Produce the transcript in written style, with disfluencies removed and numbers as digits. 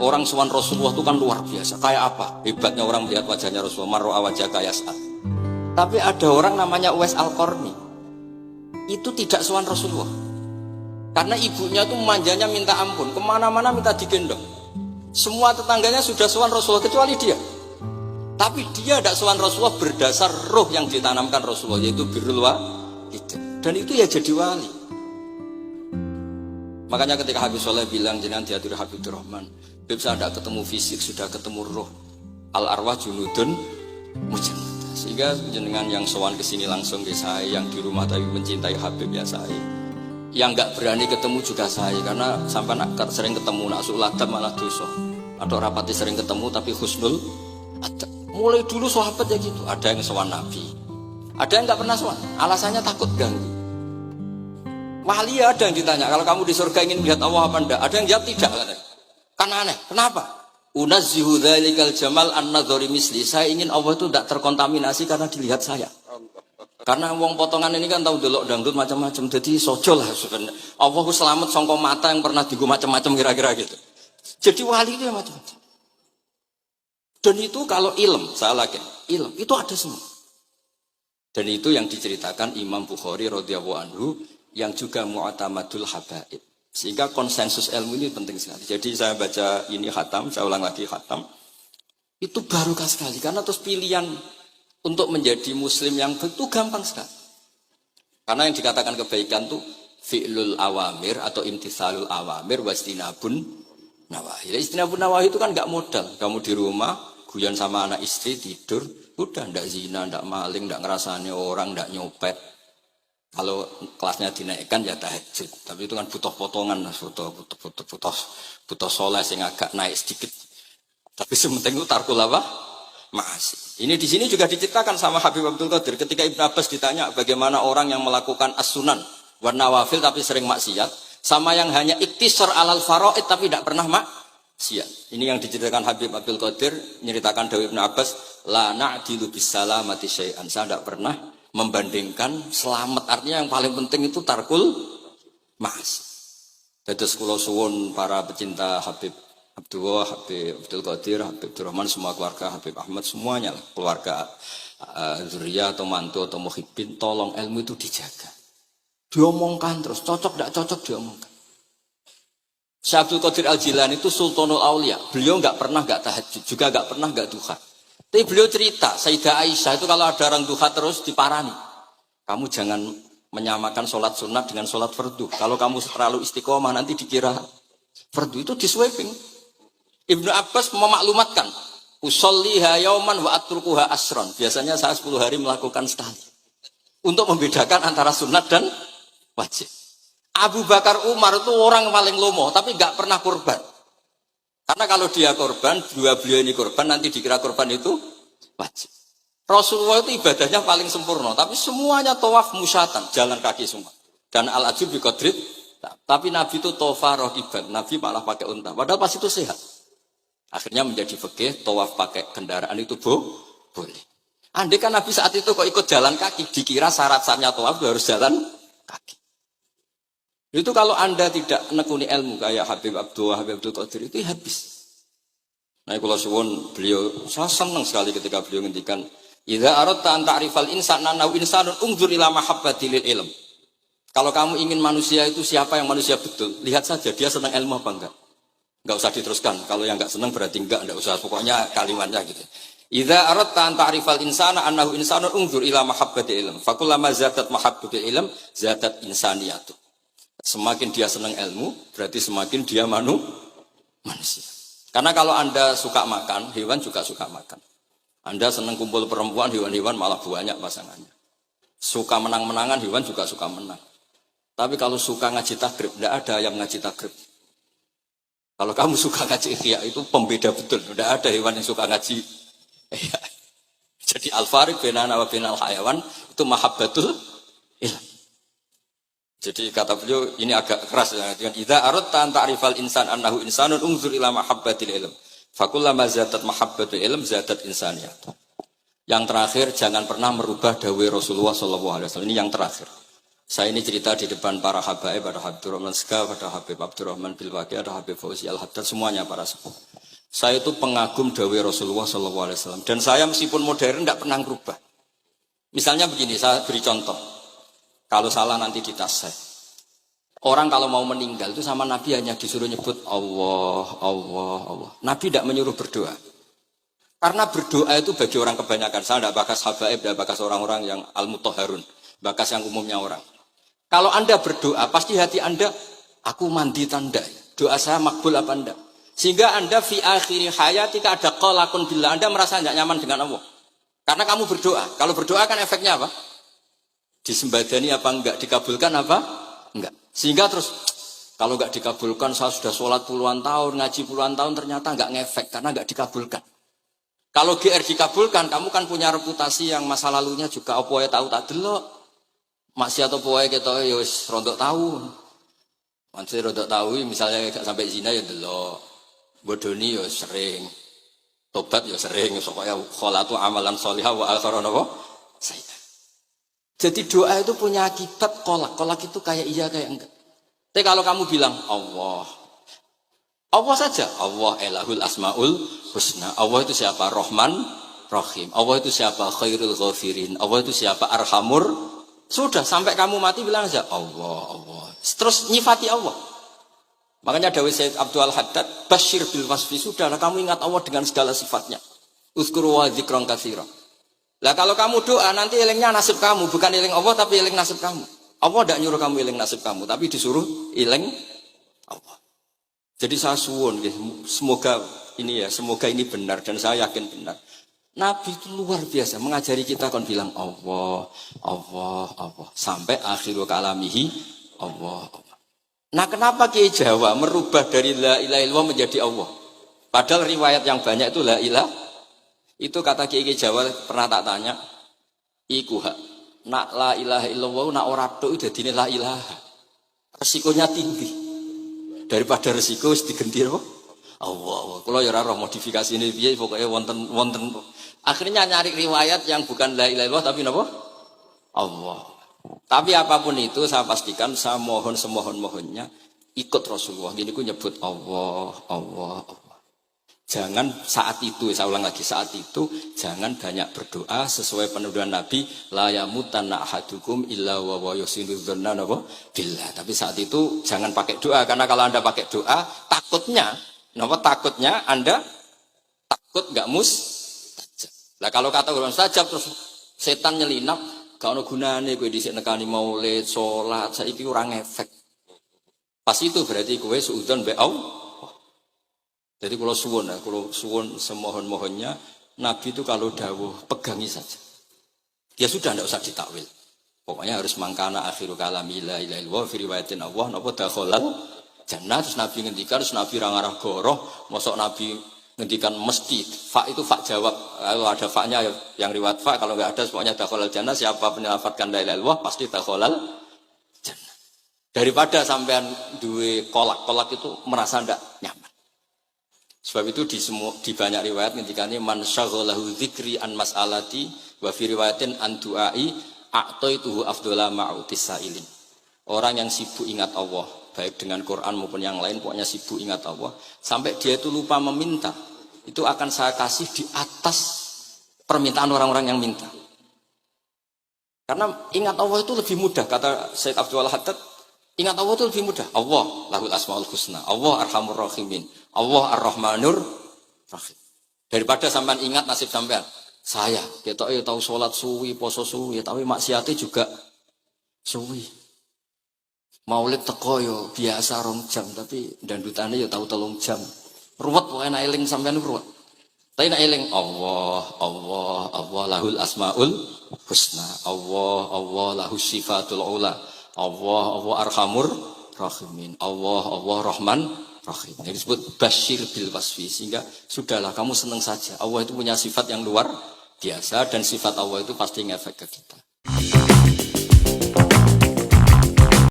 orang sowan Rasulullah itu kan luar biasa. Kayak apa? Hebatnya orang melihat wajahnya Rasulullah. Mar'a wajah kaya saat. Tapi ada orang namanya Uwais Al-Qarni. Itu tidak sowan Rasulullah. Karena ibunya tuh manjanya minta ampun. Kemana-mana minta digendong. Semua tetangganya sudah sowan Rasulullah kecuali dia. Tapi dia tidak sowan Rasulullah berdasar roh yang ditanamkan Rasulullah, yaitu birrul walidain. Dan itu ya jadi wali. Makanya ketika Habib Soleh bilang jenengan diatur Habibur Rahman, Habib saya tidak ketemu fisik, sudah ketemu roh. Al arwah junudun mujannada. Sehingga jenengan yang sowan kesini langsung ke saya, yang di rumah tapi mencintai Habib ya saya, yang nggak berani ketemu juga saya, karena sampai sering ketemu nak sulatan malah dosa, atau rapati sering ketemu tapi husnul ada. Mulai dulu sahabat ya gitu, ada yang sowan Nabi, ada yang nggak pernah sowan, alasannya takut ganggu. Wali ada yang ditanya, kalau kamu di surga ingin melihat Allah apa enggak? Ada yang jawab tidak, kan aneh. Kenapa? Unazzihu dzalikal jamal an-nadhari misli. Saya ingin Allah itu tidak terkontaminasi karena dilihat saya. Karena wong potongan ini kan tahu delok dangdut macam-macam, jadi sojo lah sebenarnya. Allah selamat songko mata yang pernah digo macam-macam kira-kira gitu. Jadi wali itu ya macam-macam. Dan itu kalau ilm, saya yakin, ilm itu ada semua. Dan itu yang diceritakan Imam Bukhari radhiyallahu anhu, yang juga mu'tamadul habaib. Sehingga konsensus ilmu ini penting sekali. Jadi saya baca ini khatam, saya ulang lagi khatam. Itu barokah sekali, karena terus pilihan untuk menjadi muslim yang itu gampang sekali. Karena yang dikatakan kebaikan itu fi'lul awamir atau imtithalul awamir wastinabun nawahi. Istinabun nawahi itu kan nggak modal. Kamu di rumah, guyon sama anak istri, tidur, udah ndak zina, ndak maling, ndak ngerasani orang, ndak nyopet. Kalau kelasnya dinaikkan ya tahajud, tapi itu kan butuh potongan, butuh soleh sing agak naik sedikit. Tapi sementing itu tarkul apa? Masih. Ini di sini juga diceritakan sama Habib Abdul Qadir ketika Ibn Abbas ditanya bagaimana orang yang melakukan as-sunan wa nawafil tapi sering maksiat, sama yang hanya iktisar alal faraid tapi tidak pernah maksiat. Ini yang diceritakan Habib Abdul Qadir menceritakan dari Ibn Abbas, la na'dilu bisalamati syai'an. Saya tidak pernah membandingkan selamat, artinya yang paling penting itu tarkul mas. Dados kula suwun para pecinta Habib Abdullah, Habib Abdul Qadir, Habib Abdul Rahman, semua keluarga Habib Ahmad, semuanya keluarga zuriyah atau mantu atau muhibbin, tolong ilmu itu dijaga. Diomongkan terus, cocok tidak cocok diomongkan. Syekh Abdul Qadir Al-Jilani itu Sultanul Aulia. Beliau nggak pernah nggak tahajud, juga nggak pernah nggak duha. Tapi beliau cerita, Sayyidah Aisyah itu kalau ada orang duha terus diparani. Kamu jangan menyamakan sholat sunat dengan sholat fardu. Kalau kamu terlalu istiqomah nanti dikira fardu, itu diswiping. Ibnu Abbas memaklumatkan, usolliha yauman wa atrukuha asron. Biasanya saya 10 hari melakukan sekali. Untuk membedakan antara sunat dan wajib. Abu Bakar Umar itu orang paling lomo, tapi nggak pernah kurban. Karena kalau dia korban, dua beliau ini korban, nanti dikira korban itu wajib. Rasulullah itu ibadahnya paling sempurna, tapi semuanya tawaf musyatan, jalan kaki semua. Dan al-ajib bi qadrit, tapi Nabi itu tawaf rohiban, Nabi malah pakai unta. Padahal pas itu sehat. Akhirnya menjadi fikih, tawaf pakai kendaraan itu boleh. Andai kan Nabi saat itu kok ikut jalan kaki, dikira syarat-syaratnya tawaf harus jalan kaki. Itu kalau Anda tidak menekuni ilmu kayak Habib Abdullah, Habib Abdul Qadir itu habis. Nah, kalau suwun beliau, saya senang sekali ketika beliau ngendikan, "Idza aradta an ta'rifal insana nahu insanun unzur ila mahabbati lil ilm." Kalau kamu ingin manusia itu siapa yang manusia betul, lihat saja dia senang ilmu apa enggak. Enggak usah diteruskan. Kalau yang enggak senang berarti enggak usah, pokoknya kalimatnya gitu. Idza aradta an ta'rifal insana annahu insanun unzur ila mahabbati ilm. Fakullama zatat mahabbatul ilm zatat insaniyatu. Semakin dia senang ilmu, berarti semakin dia manusia. Karena kalau Anda suka makan, hewan juga suka makan. Anda senang kumpul perempuan, hewan-hewan malah banyak pasangannya. Suka menang-menangan, hewan juga suka menang. Tapi kalau suka ngaji takrib, tidak ada yang ngaji takrib. Kalau kamu suka ngaji ihya, itu pembeda betul. Tidak ada hewan yang suka ngaji ihya. Jadi al-fariq bainana wa bainal hayawan itu mahabbatul ilm. Jadi kata beliau ini agak keras ya, dengan idza aradta an ta'rifal insan annahu insanun unzur ila mahabbatil ilm. Fakullama zatat mahabbatul ilm zatat insaniyat. Yang terakhir, jangan pernah merubah dawai Rasulullah sallallahu alaihi wasallam. Ini yang terakhir. Saya ini cerita di depan para habaib, ada Habib Rahman Segaf, ada Habib Abdurrahman Bilwaki, ada Habib Fauzi Al-Haddad, semuanya para sepuh. Saya itu pengagum dawai Rasulullah SAW. Dan saya meskipun modern tidak pernah berubah. Misalnya begini, saya beri contoh. Kalau salah nanti ditasih. Orang kalau mau meninggal itu sama Nabi hanya disuruh nyebut Allah, Allah, Allah. Nabi tidak menyuruh berdoa. Karena berdoa itu bagi orang kebanyakan. Saya tidak bakas habaib, tidak bakas orang-orang yang al-mutahharun. Bakas yang umumnya orang. Kalau Anda berdoa, pasti hati Anda, aku mandi tanda. Doa saya makbul apa enggak? Sehingga Anda fi akhiri hayatika ada qalakun billah. Anda merasa tidak nyaman dengan Allah. Karena kamu berdoa. Kalau berdoa kan efeknya apa? Disembadani apa enggak? Dikabulkan apa? Enggak. Sehingga terus, kalau enggak dikabulkan, saya sudah sholat puluhan tahun, ngaji puluhan tahun, ternyata enggak ngefek. Karena enggak dikabulkan. Kalau GR dikabulkan, kamu kan punya reputasi yang masa lalunya juga. Apa ya tahu tak delok. Maksiat apa wae ketoke ya wis rontok tahu. Maksud rontok tahu misalnya gak sampai zina ya delok. Bodoni ya sering. Tobat ya sering, pokoknya kholatu amalan sholihah wa akhiran apa? Sayyidah. Jadi doa itu punya akibat kolak. Kolak itu kayak iya kayak enggak. Tapi kalau kamu bilang Allah. Allah saja. Allah elahul asmaul husna. Allah itu siapa? Rahman, Rahim. Allah itu siapa? Khairul ghafirin. Allah itu siapa? Arhamur. Sudah sampai kamu mati bilang aja Allah, Allah. Terus nyifati Allah. Makanya dawai Sayyid Abdul Haddad, Bashir bil wasfi, sudahlah kamu ingat Allah dengan segala sifatnya. Uzkuru wa dzikran katsira. Lah kalau kamu doa nanti elingnya nasib kamu, bukan eling Allah tapi eling nasib kamu. Allah tidak nyuruh kamu eling nasib kamu, tapi disuruh eling Allah. Jadi saya suwun, semoga ini benar dan saya yakin benar. Nabi itu luar biasa mengajari kita kan bilang Allah, Allah, Allah sampai akhirul kalamihi Allah, Allah. Nah kenapa Kiai Jawa merubah dari la ilaha illallah menjadi Allah? Padahal riwayat yang banyak itu la ilaha. Itu kata Kiai Jawa pernah tak tanya, iku hak nak la ilaha illallah nak ora tok dadine la ilaha. Resikonya tinggi. Daripada resiko wis digenti apa? Allah. Kalau ya ora modifikasi ini piye pokoknya wonten. Akhirnya nyari riwayat yang bukan la ilaha illallah tapi napa? Allah. Tapi apapun itu saya pastikan saya mohon semohon-mohonnya ikut Rasulullah. Gini ku nyebut Allah, Allah, Allah. Jangan saat itu, saya ulang lagi saat itu jangan banyak berdoa sesuai penuduhan Nabi la yamutanna ahadukum illa wa yusinu dzanna billah. Tapi saat itu jangan pakai doa karena kalau Anda pakai doa takutnya Anda takut enggak Lah kalau kata orang sajab terus setan nyelinap, gak ada gunanya gue disini nekani maulid, sholat, saiki orang efek. Pas itu berarti gue suudzon be Allah. Jadi kalau suwun semohon-mohonnya, Nabi itu kalau dawuh pegangi saja. Dia sudah tidak usah ditakwil. Pokoknya harus mangkana akhiru kalami la ilaha illallah fi riwayatin Allah napa dakhalal jannah. Terus Nabi ngendikan, terus Nabi rangarah goroh, mosok Nabi ngendikan mesti itu fa jawab. Kalau ada fa-nya yang riwayat fa, kalau enggak ada semuanya dakhalal jannah. Siapa penyelafatkan la ilaha illallah pasti dakhalal jannah. Daripada sampean duwe kolak itu merasa ndak nyaman. Sebab itu di banyak riwayat ngendikane man syaghalahu dzikri an mas'alati wa fi riwayatin an du'ai a'taituhu afdhala ma'utis sa'ilin. Orang yang sibuk ingat Allah baik dengan Quran maupun yang lain, pokoknya sibuk ingat Allah sampai dia itu lupa meminta, itu akan saya kasih di atas permintaan orang-orang yang minta. Karena ingat Allah itu lebih mudah, kata Sayyid Abdul Haddad, ingat Allah itu lebih mudah. Allah lahul asmaul husna, Allah arhamur rahimin, Allah ar-rahmanur rahim. Daripada sampean ingat nasib sampean, saya ketok ya tahu sholat suwi, poso suwi, tapi maksiate juga suwi. Maulid teko yo biasa 2 jam tapi dandutane yo tahu 3 jam. Ruwet pokoke nek eling sampean ruwet. Tapi nek eling Allah, Allah, Allah lahul asmaul husna. Allah, Allah lahus sifatul ula. Allah, Allah arhamur rahimin. Allah, Allah rahman rahim. Ini disebut basyir bil wasfi, sehingga sudahlah kamu senang saja. Allah itu punya sifat yang luar biasa dan sifat Allah itu pasti ngefek ke kita.